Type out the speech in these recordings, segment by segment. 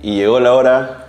y llegó la hora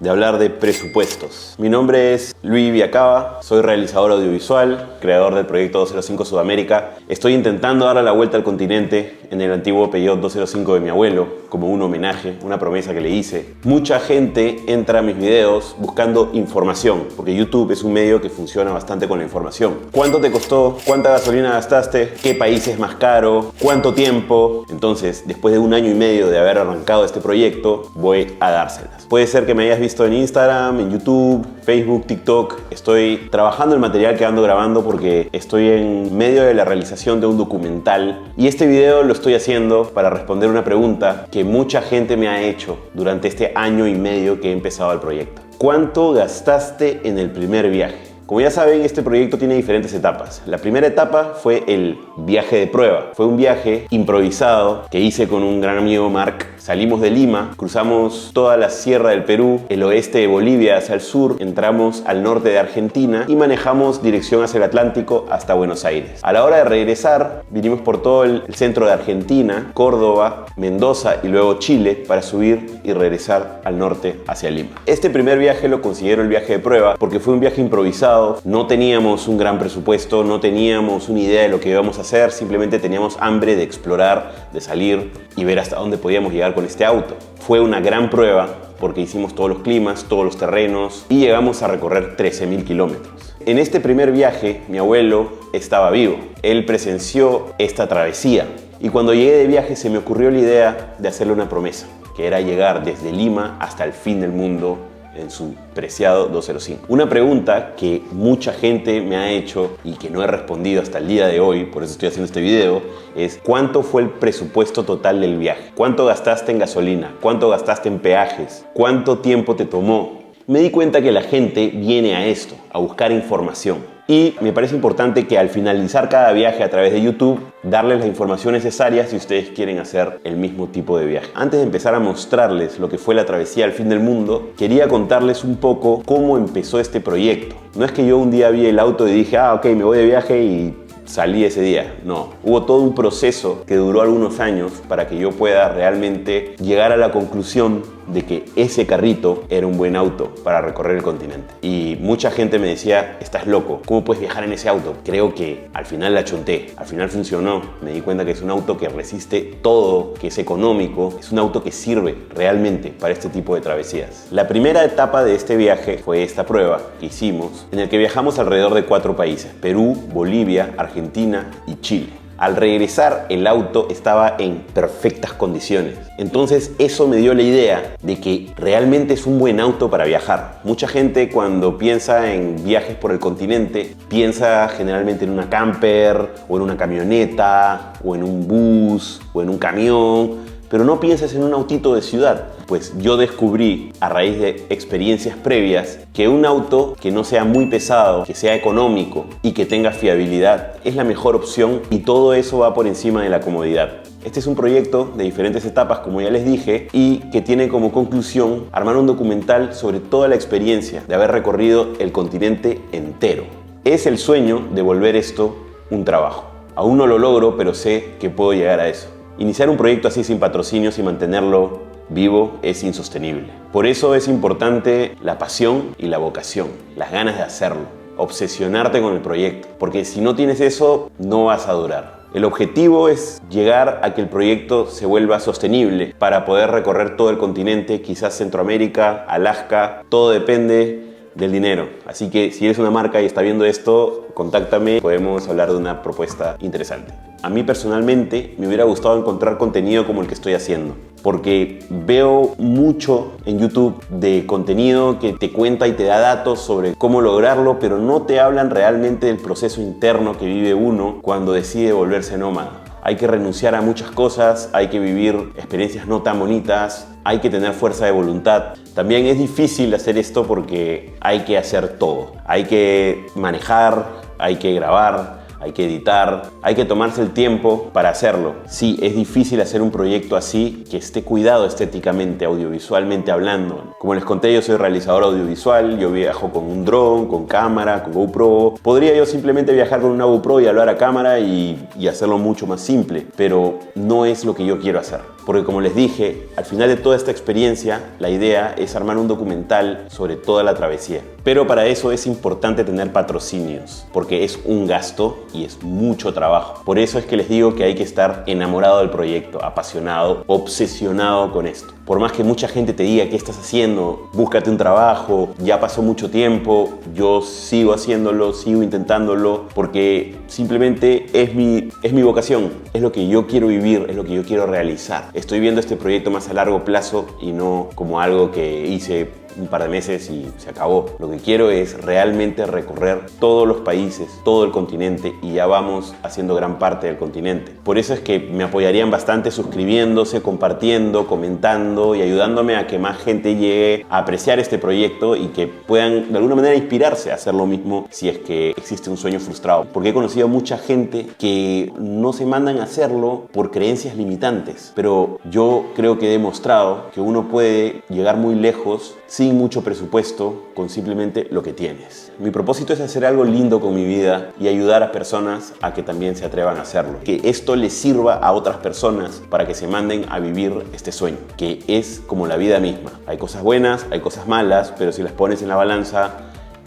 de hablar de presupuestos. Mi nombre es Luis Viacaba, soy realizador audiovisual, creador del proyecto 205 Sudamérica. Estoy intentando darle la vuelta al continente en el antiguo Peugeot 205 de mi abuelo, como un homenaje, una promesa que le hice. Mucha gente entra a mis videos buscando información, porque YouTube es un medio que funciona bastante con la información. ¿Cuánto te costó? ¿Cuánta gasolina gastaste? ¿Qué país es más caro? ¿Cuánto tiempo? Entonces, después de 1 año y medio de haber arrancado este proyecto, voy a dárselas. Puede ser que me hayas visto en Instagram, en YouTube, Facebook, TikTok. Estoy trabajando el material que ando grabando porque estoy en medio de la realización de un documental y este video lo estoy haciendo para responder una pregunta que mucha gente me ha hecho durante este 1 año y medio que he empezado el proyecto. ¿Cuánto gastaste en el primer viaje? Como ya saben, este proyecto tiene diferentes etapas. La primera etapa fue el viaje de prueba. Fue un viaje improvisado que hice con un gran amigo, Mark. Salimos de Lima, cruzamos toda la sierra del Perú, el oeste de Bolivia hacia el sur, entramos al norte de Argentina y manejamos dirección hacia el Atlántico hasta Buenos Aires. A la hora de regresar, vinimos por todo el centro de Argentina, Córdoba, Mendoza y luego Chile para subir y regresar al norte hacia Lima. Este primer viaje lo considero el viaje de prueba porque fue un viaje improvisado. No teníamos un gran presupuesto, no teníamos una idea de lo que íbamos a hacer, simplemente teníamos hambre de explorar, de salir y ver hasta dónde podíamos llegar con este auto. Fue una gran prueba porque hicimos todos los climas, todos los terrenos y llegamos a recorrer 13.000 kilómetros. En este primer viaje, mi abuelo estaba vivo. Él presenció esta travesía y cuando llegué de viaje se me ocurrió la idea de hacerle una promesa, que era llegar desde Lima hasta el fin del mundo en su preciado 205. Una pregunta que mucha gente me ha hecho y que no he respondido hasta el día de hoy, por eso estoy haciendo este video, es ¿cuánto fue el presupuesto total del viaje? ¿Cuánto gastaste en gasolina? ¿Cuánto gastaste en peajes? ¿Cuánto tiempo te tomó? Me di cuenta que la gente viene a esto, a buscar información. Y me parece importante que al finalizar cada viaje a través de YouTube, darles la información necesaria si ustedes quieren hacer el mismo tipo de viaje. Antes de empezar a mostrarles lo que fue la travesía al fin del mundo, quería contarles un poco cómo empezó este proyecto. No es que yo un día vi el auto y dije, ok, me voy de viaje y salí ese día. No, hubo todo un proceso que duró algunos años para que yo pueda realmente llegar a la conclusión de que ese carrito era un buen auto para recorrer el continente. Y mucha gente me decía, estás loco, ¿cómo puedes viajar en ese auto? Creo que al final la chonté, al final funcionó. Me di cuenta que es un auto que resiste todo, que es económico, es un auto que sirve realmente para este tipo de travesías. La primera etapa de este viaje fue esta prueba que hicimos, en el que viajamos alrededor de 4 países: Perú, Bolivia, Argentina y Chile. Al regresar, el auto estaba en perfectas condiciones. Entonces eso me dio la idea de que realmente es un buen auto para viajar. Mucha gente cuando piensa en viajes por el continente, piensa generalmente en una camper o en una camioneta o en un bus o en un camión, pero no piensas en un autito de ciudad. Pues yo descubrí, a raíz de experiencias previas, que un auto que no sea muy pesado, que sea económico y que tenga fiabilidad es la mejor opción, y todo eso va por encima de la comodidad. Este es un proyecto de diferentes etapas, como ya les dije, y que tiene como conclusión armar un documental sobre toda la experiencia de haber recorrido el continente entero. Es el sueño de volver esto un trabajo. Aún no lo logro, pero sé que puedo llegar a eso. Iniciar un proyecto así sin patrocinios y mantenerlo vivo es insostenible. Por eso es importante la pasión y la vocación, las ganas de hacerlo, obsesionarte con el proyecto, porque si no tienes eso, no vas a durar. El objetivo es llegar a que el proyecto se vuelva sostenible para poder recorrer todo el continente, quizás Centroamérica, Alaska, todo depende del dinero. Así que si eres una marca y está viendo esto, contáctame, podemos hablar de una propuesta interesante. A mí personalmente me hubiera gustado encontrar contenido como el que estoy haciendo, porque veo mucho en YouTube de contenido que te cuenta y te da datos sobre cómo lograrlo, pero no te hablan realmente del proceso interno que vive uno cuando decide volverse nómada. Hay que renunciar a muchas cosas, hay que vivir experiencias no tan bonitas, hay que tener fuerza de voluntad. También es difícil hacer esto porque hay que hacer todo. Hay que manejar, hay que grabar, hay que editar, hay que tomarse el tiempo para hacerlo. Sí, es difícil hacer un proyecto así que esté cuidado estéticamente, audiovisualmente hablando. Como les conté, yo soy realizador audiovisual, yo viajo con un dron, con cámara, con GoPro. Podría yo simplemente viajar con una GoPro y hablar a cámara y hacerlo mucho más simple, pero no es lo que yo quiero hacer. Porque como les dije, al final de toda esta experiencia, la idea es armar un documental sobre toda la travesía. Pero para eso es importante tener patrocinios, porque es un gasto y es mucho trabajo. Por eso es que les digo que hay que estar enamorado del proyecto, apasionado, obsesionado con esto. Por más que mucha gente te diga qué estás haciendo, búscate un trabajo, ya pasó mucho tiempo, yo sigo haciéndolo, sigo intentándolo, porque simplemente es mi vocación, es lo que yo quiero vivir, es lo que yo quiero realizar. Estoy viendo este proyecto más a largo plazo y no como algo que hice un par de meses y se acabó. Lo que quiero es realmente recorrer todos los países, todo el continente, y ya vamos haciendo gran parte del continente. Por eso es que me apoyarían bastante suscribiéndose, compartiendo, comentando y ayudándome a que más gente llegue a apreciar este proyecto y que puedan de alguna manera inspirarse a hacer lo mismo si es que existe un sueño frustrado. Porque he conocido a mucha gente que no se mandan a hacerlo por creencias limitantes, pero yo creo que he demostrado que uno puede llegar muy lejos sin mucho presupuesto, con simplemente lo que tienes. Mi propósito es hacer algo lindo con mi vida y ayudar a personas a que también se atrevan a hacerlo. Que esto les sirva a otras personas para que se manden a vivir este sueño, que es como la vida misma. Hay cosas buenas, hay cosas malas, pero si las pones en la balanza,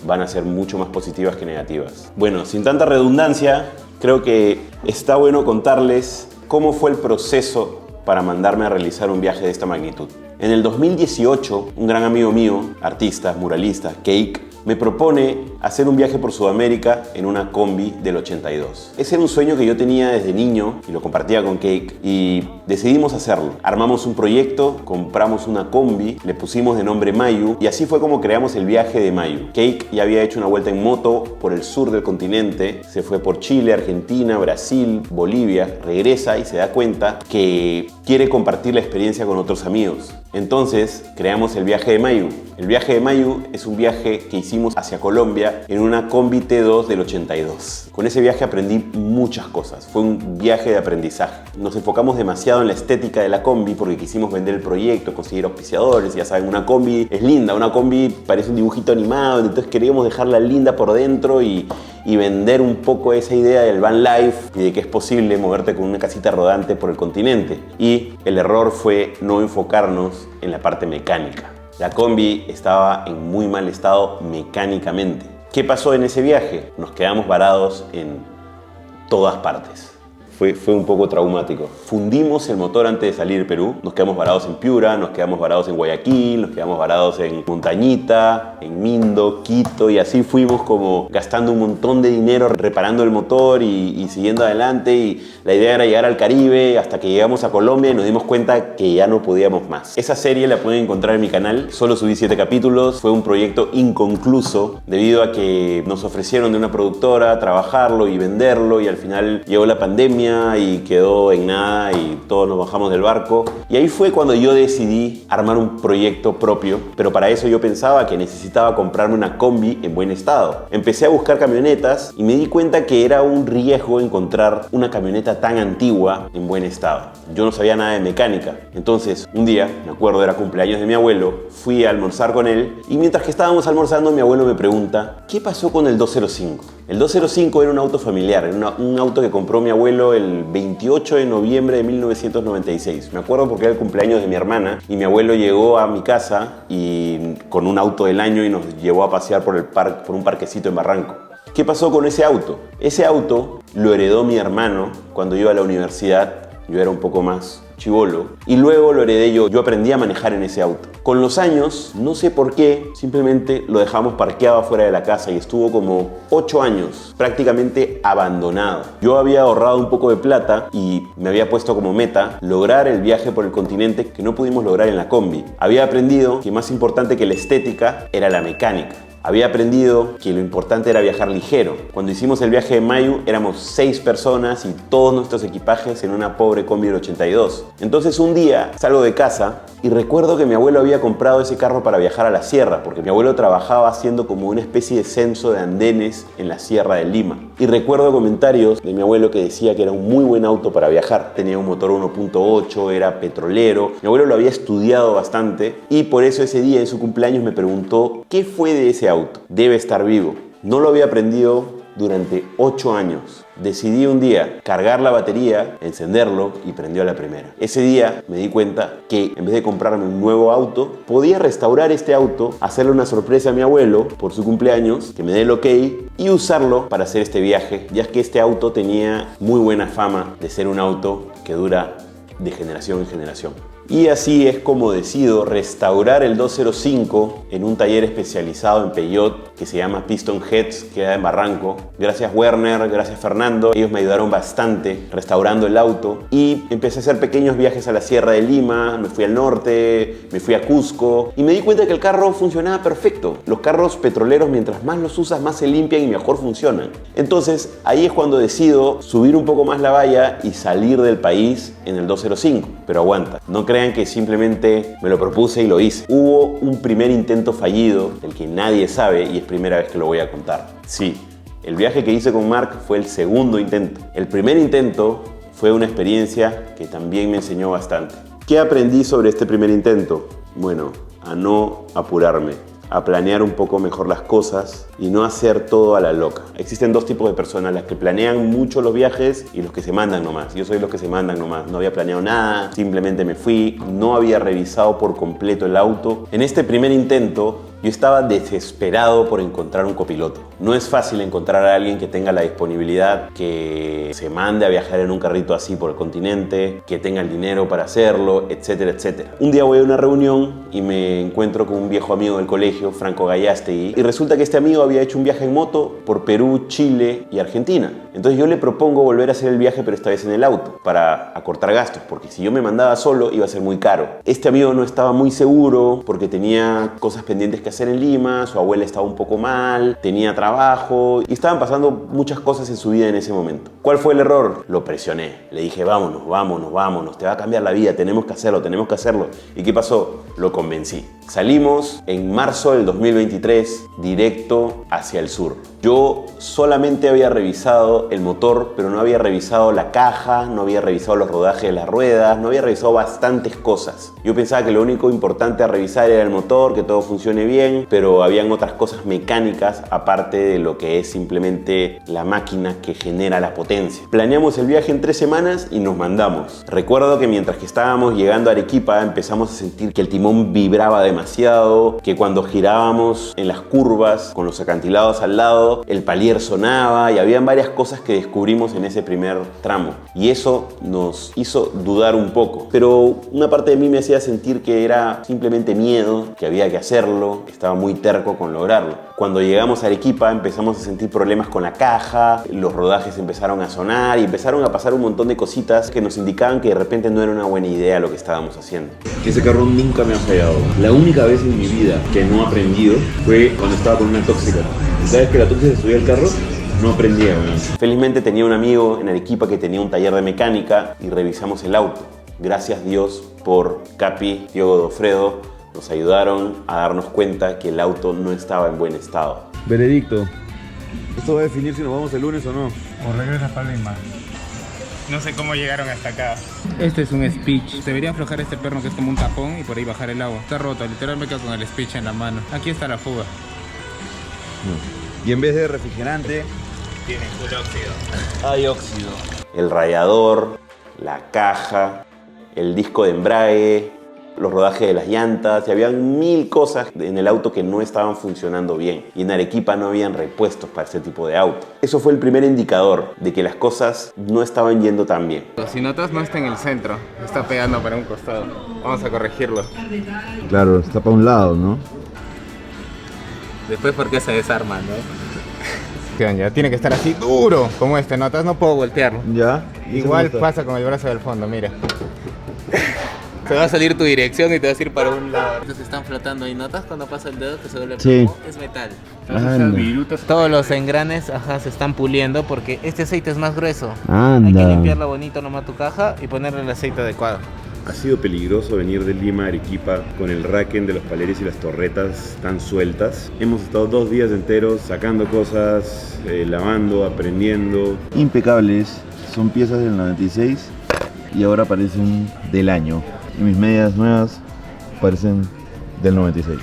van a ser mucho más positivas que negativas. Bueno, sin tanta redundancia, creo que está bueno contarles cómo fue el proceso para mandarme a realizar un viaje de esta magnitud. En el 2018, un gran amigo mío, artista, muralista, Cake, me propone hacer un viaje por Sudamérica en una combi del 82. Ese era un sueño que yo tenía desde niño y lo compartía con Cake y decidimos hacerlo. Armamos un proyecto, compramos una combi, le pusimos de nombre Mayu y así fue como creamos el viaje de Mayu. Cake ya había hecho una vuelta en moto por el sur del continente, se fue por Chile, Argentina, Brasil, Bolivia, regresa y se da cuenta que quiere compartir la experiencia con otros amigos. Entonces creamos el viaje de Mayu. El viaje de Mayu es un viaje que hicimos hacia Colombia en una combi T2 del 82. Con ese viaje aprendí muchas cosas. Fue un viaje de aprendizaje. Nos enfocamos demasiado en la estética de la combi porque quisimos vender el proyecto, conseguir auspiciadores. Ya saben, una combi es linda, una combi parece un dibujito animado, entonces queríamos dejarla linda por dentro y vender un poco esa idea del van life y de que es posible moverte con una casita rodante por el continente. Y el error fue no enfocarnos en la parte mecánica. La combi estaba en muy mal estado mecánicamente. ¿Qué pasó en ese viaje? Nos quedamos varados en todas partes. Fue un poco traumático. Fundimos el motor antes de salir de Perú. Nos quedamos varados en Piura, nos quedamos varados en Guayaquil, nos quedamos varados en Montañita, en Mindo, Quito, y así fuimos como gastando un montón de dinero reparando el motor y siguiendo adelante. Y la idea era llegar al Caribe hasta que llegamos a Colombia y nos dimos cuenta que ya no podíamos más. Esa serie la pueden encontrar en mi canal. Solo subí 7 capítulos. Fue un proyecto inconcluso debido a que nos ofrecieron de una productora trabajarlo y venderlo y al final llegó la pandemia y quedó en nada y todos nos bajamos del barco. Y ahí fue cuando yo decidí armar un proyecto propio, pero para eso yo pensaba que necesitaba comprarme una combi en buen estado. Empecé a buscar camionetas y me di cuenta que era un riesgo encontrar una camioneta tan antigua en buen estado. Yo no sabía nada de mecánica. Entonces, un día, me acuerdo, era cumpleaños de mi abuelo, fui a almorzar con él y mientras que estábamos almorzando, mi abuelo me pregunta, ¿qué pasó con el 205? El 205 era un auto familiar, era un auto que compró mi abuelo el 28 de noviembre de 1996. Me acuerdo porque era el cumpleaños de mi hermana y mi abuelo llegó a mi casa y con un auto del año y nos llevó a pasear por un parquecito en Barranco. ¿Qué pasó con ese auto? Ese auto lo heredó mi hermano cuando iba a la universidad. Yo era un poco más chibolo y luego lo heredé yo. Yo aprendí a manejar en ese auto. Con los años, no sé por qué, simplemente lo dejamos parqueado fuera de la casa y estuvo como 8 años prácticamente abandonado. Yo había ahorrado un poco de plata y me había puesto como meta lograr el viaje por el continente que no pudimos lograr en la combi. Había aprendido que más importante que la estética era la mecánica. Había aprendido que lo importante era viajar ligero. Cuando hicimos el viaje de Mayu éramos 6 personas y todos nuestros equipajes en una pobre combi del 82. Entonces un día salgo de casa y recuerdo que mi abuelo había comprado ese carro para viajar a la sierra, porque mi abuelo trabajaba haciendo como una especie de censo de andenes en la sierra de Lima. Y recuerdo comentarios de mi abuelo que decía que era un muy buen auto para viajar. Tenía un motor 1.8, era petrolero. Mi abuelo lo había estudiado bastante y por eso ese día en su cumpleaños me preguntó qué fue de ese auto. Debe estar vivo. No lo había aprendido durante 8 años. Decidí un día cargar la batería, encenderlo y prendió a la primera. Ese día me di cuenta que en vez de comprarme un nuevo auto, podía restaurar este auto, hacerle una sorpresa a mi abuelo por su cumpleaños, que me dé el ok y usarlo para hacer este viaje, ya que este auto tenía muy buena fama de ser un auto que dura de generación en generación. Y así es como decido restaurar el 205 en un taller especializado en Peugeot que se llama Piston Heads, que queda en Barranco. Gracias Werner, gracias Fernando, ellos me ayudaron bastante restaurando el auto y empecé a hacer pequeños viajes a la Sierra de Lima, me fui al norte, me fui a Cusco y me di cuenta que el carro funcionaba perfecto. Los carros petroleros, mientras más los usas, más se limpian y mejor funcionan. Entonces ahí es cuando decido subir un poco más la valla y salir del país en el 205. Pero aguanta, no crean que simplemente me lo propuse y lo hice. Hubo un primer intento fallido del que nadie sabe y es primera vez que lo voy a contar. Sí, el viaje que hice con Mark fue el segundo intento. El primer intento fue una experiencia que también me enseñó bastante. ¿Qué aprendí sobre este primer intento? Bueno, a no apurarme, a planear un poco mejor las cosas y no hacer todo a la loca. Existen dos tipos de personas, las que planean mucho los viajes y los que se mandan nomás. Yo soy los que se mandan nomás, no había planeado nada, simplemente me fui, no había revisado por completo el auto. En este primer intento yo estaba desesperado por encontrar un copiloto. No es fácil encontrar a alguien que tenga la disponibilidad, que se mande a viajar en un carrito así por el continente, que tenga el dinero para hacerlo, etcétera, etcétera. Un día voy a una reunión y me encuentro con un viejo amigo del colegio, Franco Gallastegui, y resulta que este amigo había hecho un viaje en moto por Perú, Chile y Argentina. Entonces yo le propongo volver a hacer el viaje, pero esta vez en el auto, para acortar gastos, porque si yo me mandaba solo iba a ser muy caro. Este amigo no estaba muy seguro porque tenía cosas pendientes que hacer en Lima, su abuela estaba un poco mal, tenía trabajo y estaban pasando muchas cosas en su vida en ese momento. ¿Cuál fue el error? Lo presioné, le dije vámonos, vámonos, vámonos, te va a cambiar la vida, tenemos que hacerlo, tenemos que hacerlo. ¿Y qué pasó? Lo convencí. Salimos en marzo del 2023 directo hacia el sur. Yo solamente había revisado el motor, pero no había revisado la caja, no había revisado los rodajes de las ruedas, no había revisado bastantes cosas. Yo pensaba que lo único importante a revisar era el motor, que todo funcione bien, pero habían otras cosas mecánicas aparte de lo que es simplemente la máquina que genera la potencia. Planeamos el viaje en 3 semanas y nos mandamos. Recuerdo que mientras que estábamos llegando a Arequipa empezamos a sentir que el timón vibraba demasiado, que cuando girábamos en las curvas con los acantilados al lado, el palier sonaba y habían varias cosas que descubrimos en ese primer tramo y eso nos hizo dudar un poco, pero una parte de mí me hacía sentir que era simplemente miedo, que había que hacerlo, estaba muy terco con lograrlo. Cuando llegamos a Arequipa empezamos a sentir problemas con la caja, los rodajes empezaron a sonar y empezaron a pasar un montón de cositas que nos indicaban que de repente no era una buena idea lo que estábamos haciendo. Ese carro nunca me ha fallado. La única vez en mi vida que no he aprendido fue cuando estaba con una tóxica. ¿Sabes que la tóxica se subía al carro? No aprendía, ¿no? Felizmente tenía un amigo en Arequipa que tenía un taller de mecánica y revisamos el auto. Gracias Dios por Capi, Diego Dofredo, nos ayudaron a darnos cuenta que el auto no estaba en buen estado. Veredicto. ¿Esto va a definir si nos vamos el lunes o no? O regresa para Lima. No sé cómo llegaron hasta acá. Este es un speech. Debería aflojar este perno que es como un tapón y por ahí bajar el agua. Está roto, literalmente me quedo con el speech en la mano. Aquí está la fuga. Y en vez de refrigerante, Tiene full óxido. hay óxido. El radiador, la caja, el disco de embrague, los rodajes de las llantas y habían 1000 cosas en el auto que no estaban funcionando bien y en Arequipa no habían repuestos para ese tipo de auto. Eso fue el primer indicador de que las cosas no estaban yendo tan bien. Si notas, no está en el centro. Está pegando para un costado. Vamos a corregirlo. Claro, está para un lado, ¿no? Después, ¿por qué se desarma, no? Ya tiene que estar así duro como este, ¿notas? No puedo voltearlo. Ya. Igual pasa con el brazo del fondo, mira. Se va a salir tu dirección y te vas a ir para un lado. Estos están flotando ahí, ¿notas cuando pasa el dedo que se vuelve Sí. plomo? Es metal. Anda. Todos los engranes, ajá, se están puliendo porque este aceite es más grueso. Anda. Hay que limpiarlo bonito nomás tu caja y ponerle el aceite adecuado. Ha sido peligroso venir de Lima a Arequipa con el raken de los paleres y las torretas tan sueltas. Hemos estado 2 días enteros sacando cosas, lavando, aprendiendo. Impecables. Son piezas del 96 y ahora parecen del año. Y mis medias nuevas parecen del 96.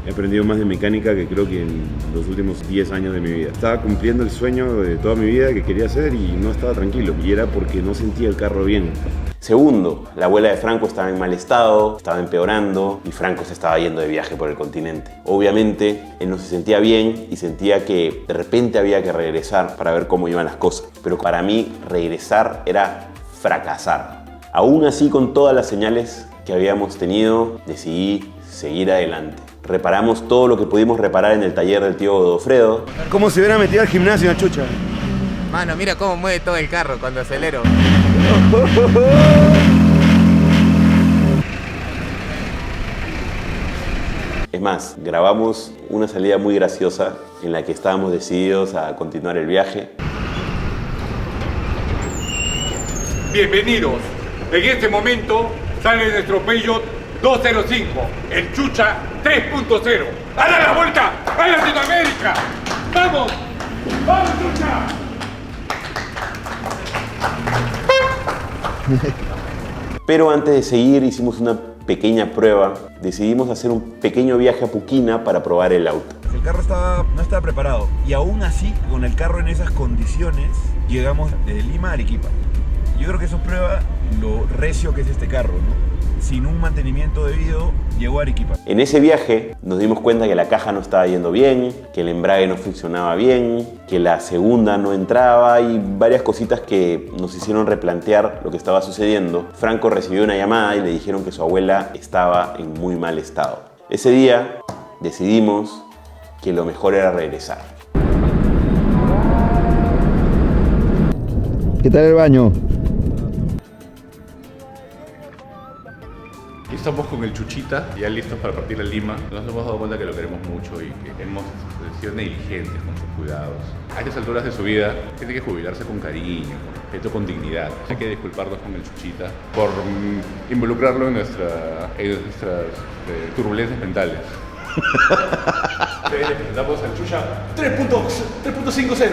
He aprendido más de mecánica que creo que en los últimos 10 años de mi vida. Estaba cumpliendo el sueño de toda mi vida que quería hacer y no estaba tranquilo. Y era porque no sentía el carro bien. Segundo, la abuela de Franco estaba en mal estado, estaba empeorando y Franco se estaba yendo de viaje por el continente. Obviamente, él no se sentía bien y sentía que de repente había que regresar para ver cómo iban las cosas. Pero para mí, regresar era fracasar. Aún así, con todas las señales que habíamos tenido, decidí seguir adelante. Reparamos todo lo que pudimos reparar en el taller del tío Godofredo. Como si hubiera metido al gimnasio a chucha. Mano, mira cómo mueve todo el carro cuando acelero. Es más, grabamos una salida muy graciosa en la que estábamos decididos a continuar el viaje. Bienvenidos. En este momento sale nuestro Peugeot 205, el Chucha 3.0. ¡A dar la vuelta a Latinoamérica! ¡Vamos! ¡Vamos, Chucha! Pero antes de seguir hicimos una pequeña prueba. Decidimos hacer un pequeño viaje a Puquina para probar el auto. El carro no estaba preparado y aún así, con el carro en esas condiciones, llegamos de Lima a Arequipa. Yo creo que eso prueba lo recio que es este carro, ¿no? Sin un mantenimiento debido, llegó a Arequipa. En ese viaje nos dimos cuenta que la caja no estaba yendo bien, que el embrague no funcionaba bien, que la segunda no entraba y varias cositas que nos hicieron replantear lo que estaba sucediendo. Franco recibió una llamada y le dijeron que su abuela estaba en muy mal estado. Ese día decidimos que lo mejor era regresar. ¿Qué tal el baño? Y estamos con el Chuchita, ya listos para partir a Lima. Nos hemos dado cuenta que lo queremos mucho y que hemos sido negligentes con sus cuidados. A estas alturas de su vida, tiene que jubilarse con cariño, con respeto, con dignidad. Hay que disculparnos con el Chuchita por involucrarlo en nuestras turbulencias mentales. Les presentamos al Chucha 3.50.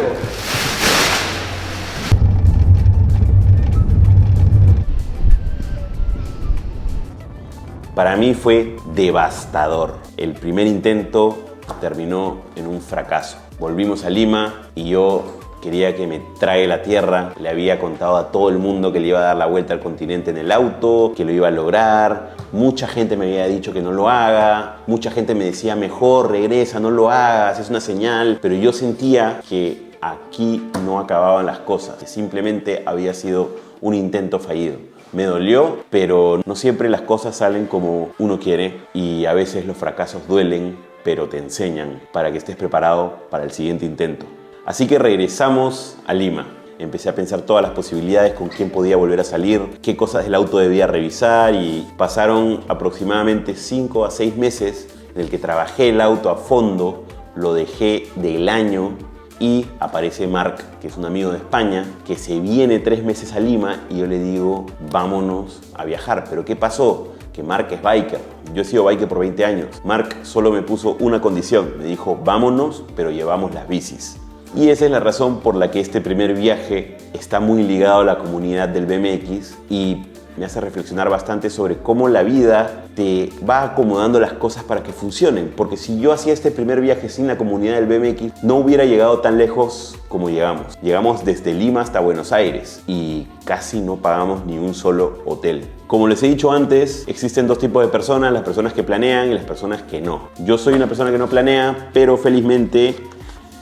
Para mí fue devastador. El primer intento terminó en un fracaso. Volvimos a Lima y yo quería que me trague la tierra. Le había contado a todo el mundo que le iba a dar la vuelta al continente en el auto, que lo iba a lograr. Mucha gente me había dicho que no lo haga. Mucha gente me decía, mejor regresa, no lo hagas, es una señal. Pero yo sentía que aquí no acababan las cosas, que simplemente había sido un intento fallido. Me dolió, pero no siempre las cosas salen como uno quiere y a veces los fracasos duelen, pero te enseñan para que estés preparado para el siguiente intento. Así que regresamos a Lima. Empecé a pensar todas las posibilidades, con quién podía volver a salir, qué cosas del auto debía revisar y pasaron aproximadamente 5 a 6 meses en el que trabajé el auto a fondo, lo dejé del año. Y aparece Marc, que es un amigo de España, que se viene 3 meses a Lima y yo le digo, vámonos a viajar. ¿Pero qué pasó? Que Marc es biker. Yo he sido biker por 20 años. Marc solo me puso una condición. Me dijo, vámonos, pero llevamos las bicis. Y esa es la razón por la que este primer viaje está muy ligado a la comunidad del BMX y me hace reflexionar bastante sobre cómo la vida te va acomodando las cosas para que funcionen. Porque si yo hacía este primer viaje sin la comunidad del BMX, no hubiera llegado tan lejos como llegamos. Llegamos desde Lima hasta Buenos Aires y casi no pagamos ni un solo hotel. Como les he dicho antes, existen 2 tipos de personas, las personas que planean y las personas que no. Yo soy una persona que no planea, pero felizmente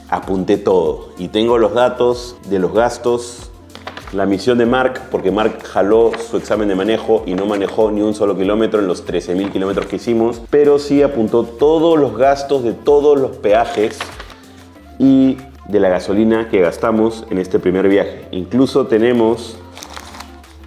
apunté todo y tengo los datos de los gastos. La misión de Marc, porque Marc jaló su examen de manejo y no manejó ni un solo kilómetro en los 13.000 kilómetros que hicimos, pero sí apuntó todos los gastos de todos los peajes y de la gasolina que gastamos en este primer viaje. Incluso tenemos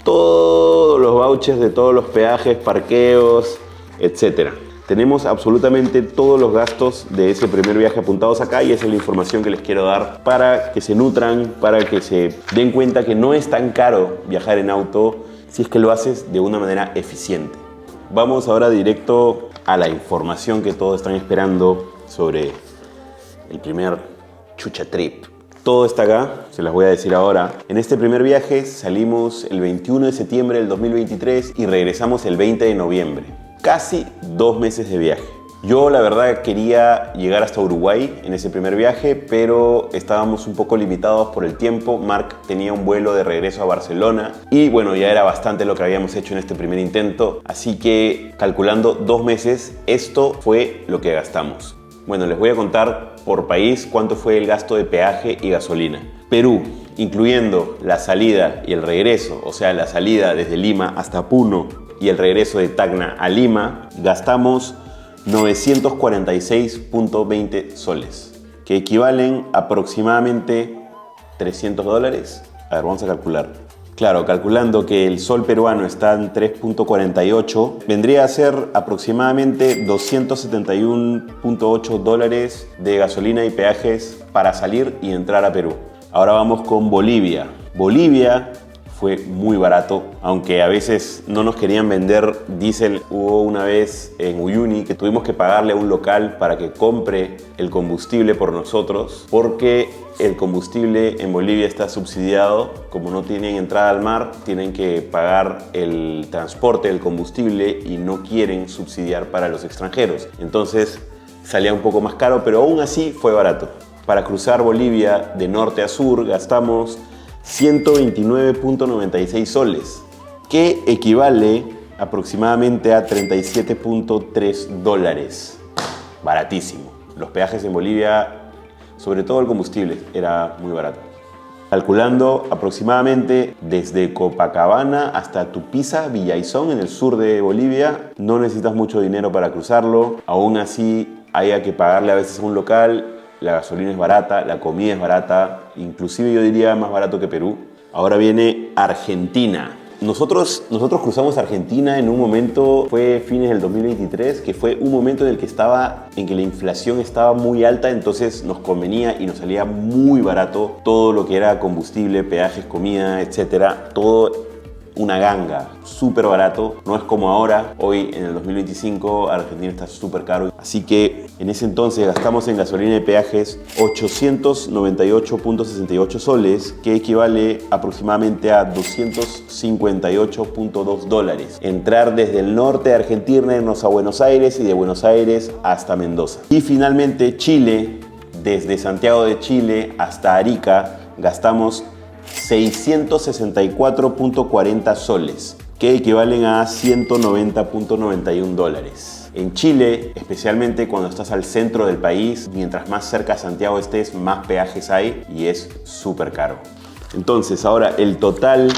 todos los vouchers de todos los peajes, parqueos, etc. Tenemos absolutamente todos los gastos de ese primer viaje apuntados acá y esa es la información que les quiero dar para que se nutran, para que se den cuenta que no es tan caro viajar en auto si es que lo haces de una manera eficiente. Vamos ahora directo a la información que todos están esperando sobre el primer Chucha Trip. Todo está acá, se las voy a decir ahora. En este primer viaje salimos el 21 de septiembre del 2023 y regresamos el 20 de noviembre. Casi 2 meses de viaje. Yo la verdad quería llegar hasta Uruguay en ese primer viaje, pero estábamos un poco limitados por el tiempo. Mark tenía un vuelo de regreso a Barcelona y bueno, ya era bastante lo que habíamos hecho en este primer intento. Así que calculando 2 meses, esto fue lo que gastamos. Bueno, les voy a contar por país cuánto fue el gasto de peaje y gasolina. Perú, incluyendo la salida y el regreso, o sea, la salida desde Lima hasta Puno y el regreso de Tacna a Lima, gastamos 946.20 soles, que equivalen aproximadamente $300. A ver, vamos a calcular. Claro, calculando que el sol peruano está en 3.48, vendría a ser aproximadamente $271.8 de gasolina y peajes para salir y entrar a Perú. Ahora vamos con Bolivia. Bolivia fue muy barato, aunque a veces no nos querían vender diésel. Hubo una vez en Uyuni que tuvimos que pagarle a un local para que compre el combustible por nosotros, porque el combustible en Bolivia está subsidiado. Como no tienen entrada al mar, tienen que pagar el transporte del combustible y no quieren subsidiar para los extranjeros. Entonces salía un poco más caro, pero aún así fue barato. Para cruzar Bolivia de norte a sur gastamos 129.96 soles, que equivale aproximadamente a $37.3. Baratísimo. Los peajes en Bolivia, sobre todo el combustible, era muy barato. Calculando aproximadamente desde Copacabana hasta Tupiza, Villaizón, en el sur de Bolivia, no necesitas mucho dinero para cruzarlo. Aún así, haya que pagarle a veces a un local. La gasolina es barata, la comida es barata, inclusive yo diría más barato que Perú. Ahora viene Argentina. Nosotros cruzamos Argentina en un momento, fue fines del 2023, que fue un momento en el que la inflación estaba muy alta, entonces nos convenía y nos salía muy barato todo lo que era combustible, peajes, comida, etcétera, todo una ganga, súper barato. No es como ahora, hoy en el 2025 Argentina está súper caro. Así que en ese entonces gastamos en gasolina y peajes 898.68 soles, que equivale aproximadamente a $258.2. Entrar desde el norte de Argentina, irnos a Buenos Aires y de Buenos Aires hasta Mendoza. Y finalmente Chile, desde Santiago de Chile hasta Arica, gastamos 664.40 soles, que equivalen a $190.91. En Chile, especialmente cuando estás al centro del país, mientras más cerca a Santiago estés, más peajes hay y es súper caro. Entonces, ahora el total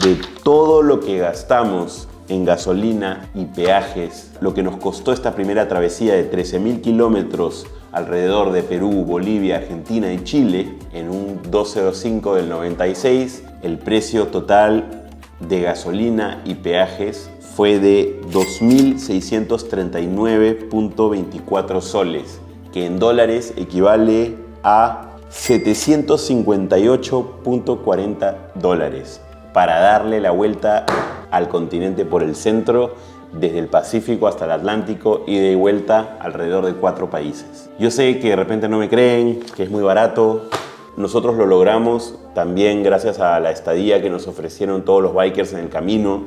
de todo lo que gastamos en gasolina y peajes, lo que nos costó esta primera travesía de 13.000 kilómetros alrededor de Perú, Bolivia, Argentina y Chile, en un 205 del 96, el precio total de gasolina y peajes fue de 2.639.24 soles, que en dólares equivale a $758.40, para darle la vuelta al continente por el centro, desde el Pacífico hasta el Atlántico y de vuelta alrededor de 4 países. Yo sé que de repente no me creen, que es muy barato. Nosotros lo logramos también gracias a la estadía que nos ofrecieron todos los bikers en el camino.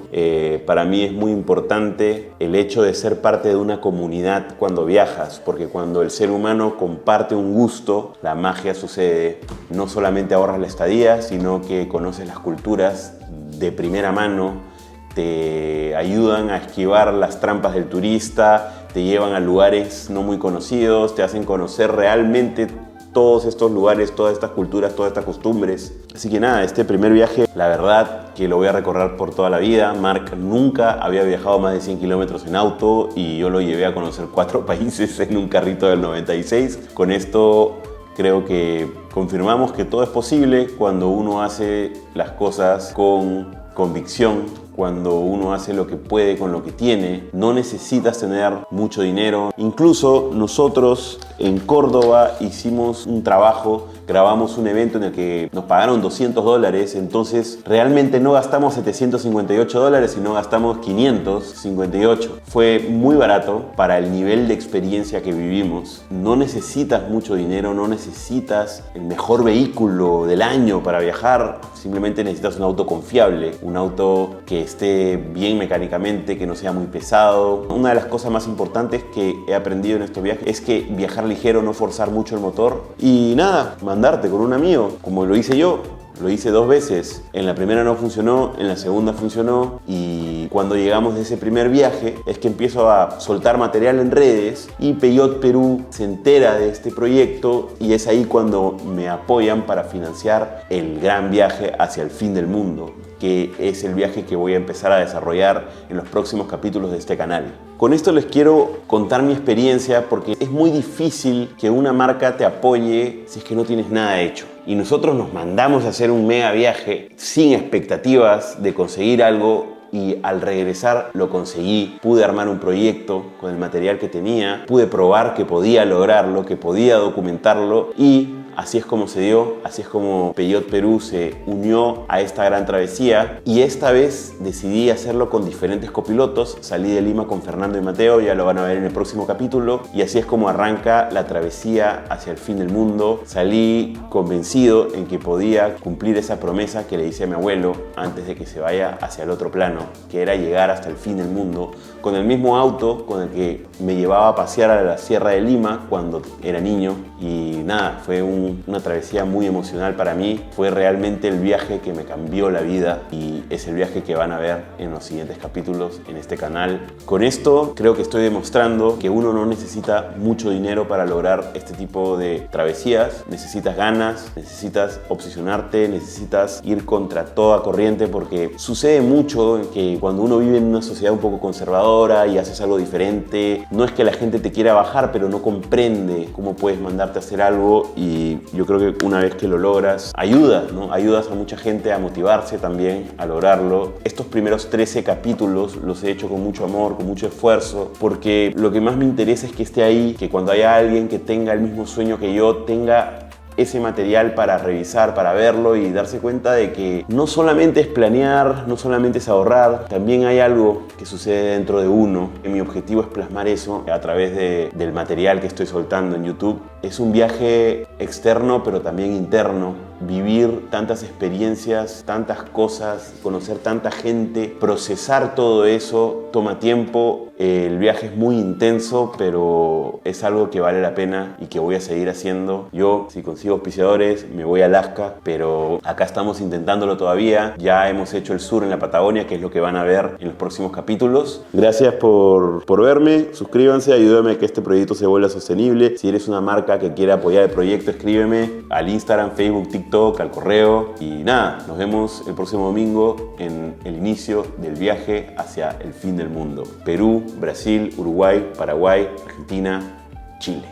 Para mí es muy importante el hecho de ser parte de una comunidad cuando viajas, porque cuando el ser humano comparte un gusto, la magia sucede. No solamente ahorras la estadía, sino que conoces las culturas de primera mano, te ayudan a esquivar las trampas del turista, te llevan a lugares no muy conocidos, te hacen conocer realmente todos estos lugares, todas estas culturas, todas estas costumbres. Así que nada, este primer viaje, la verdad que lo voy a recorrer por toda la vida. Mark nunca había viajado más de 100 kilómetros en auto y yo lo llevé a conocer 4 países en un carrito del 96. Con esto creo que confirmamos que todo es posible cuando uno hace las cosas con convicción. Cuando uno hace lo que puede con lo que tiene, no necesitas tener mucho dinero. Incluso nosotros en Córdoba hicimos un trabajo, grabamos un evento en el que nos pagaron $200, entonces realmente no gastamos $758, sino gastamos 558. Fue muy barato para el nivel de experiencia que vivimos. No necesitas mucho dinero, no necesitas el mejor vehículo del año para viajar, simplemente necesitas un auto confiable, un auto que esté bien mecánicamente, que no sea muy pesado. Una de las cosas más importantes que he aprendido en estos viajes es que viajar ligero, no forzar mucho el motor y nada, mandarte con un amigo, como lo hice yo. Lo hice 2 veces, en la primera no funcionó, en la segunda funcionó y cuando llegamos de ese primer viaje es que empiezo a soltar material en redes y Peugeot Perú se entera de este proyecto y es ahí cuando me apoyan para financiar el gran viaje hacia el fin del mundo, que es el viaje que voy a empezar a desarrollar en los próximos capítulos de este canal. Con esto les quiero contar mi experiencia porque es muy difícil que una marca te apoye si es que no tienes nada hecho. Y nosotros nos mandamos a hacer un mega viaje sin expectativas de conseguir algo y al regresar lo conseguí. Pude armar un proyecto con el material que tenía, pude probar que podía lograrlo, que podía documentarlo y así es como se dio, así es como Peugeot Perú se unió a esta gran travesía y esta vez decidí hacerlo con diferentes copilotos. Salí de Lima con Fernando y Mateo, ya lo van a ver en el próximo capítulo y así es como arranca la travesía hacia el fin del mundo. Salí convencido en que podía cumplir esa promesa que le hice a mi abuelo antes de que se vaya hacia el otro plano, que era llegar hasta el fin del mundo con el mismo auto con el que me llevaba a pasear a la Sierra de Lima cuando era niño y nada, fue una travesía muy emocional para mí. Fue realmente el viaje que me cambió la vida y es el viaje que van a ver en los siguientes capítulos en este canal. Con esto creo que estoy demostrando que uno no necesita mucho dinero para lograr este tipo de travesías. Necesitas ganas, necesitas obsesionarte, necesitas ir contra toda corriente porque sucede mucho que cuando uno vive en una sociedad un poco conservadora y haces algo diferente, no es que la gente te quiera bajar, pero no comprende cómo puedes mandarte a hacer algo y yo creo que una vez que lo logras, ayudas, ¿no? Ayudas a mucha gente a motivarse también a lograrlo. Estos primeros 13 capítulos los he hecho con mucho amor, con mucho esfuerzo, porque lo que más me interesa es que esté ahí, que cuando haya alguien que tenga el mismo sueño que yo, tenga ese material para revisar, para verlo y darse cuenta de que no solamente es planear, no solamente es ahorrar, también hay algo que sucede dentro de uno. Mi objetivo es plasmar eso a través del material que estoy soltando en YouTube. Es un viaje externo, pero también interno. Vivir tantas experiencias, tantas cosas, conocer tanta gente, procesar todo eso toma tiempo. El viaje es muy intenso, pero es algo que vale la pena y que voy a seguir haciendo. Yo, si consigo auspiciadores, me voy a Alaska, pero acá estamos intentándolo todavía. Ya hemos hecho el sur en la Patagonia, que es lo que van a ver en los próximos capítulos. Gracias por verme, suscríbanse, ayúdame a que este proyecto se vuelva sostenible. Si eres una marca que quiera apoyar el proyecto, escríbeme al Instagram, Facebook, TikTok, al correo. Y nada, nos vemos el próximo domingo en el inicio del viaje hacia el fin del mundo. Perú, Brasil, Uruguay, Paraguay, Argentina, Chile.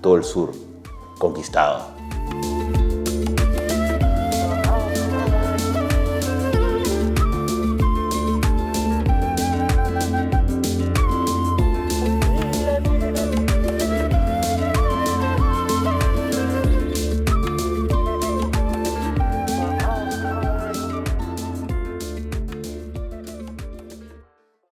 Todo el sur conquistado.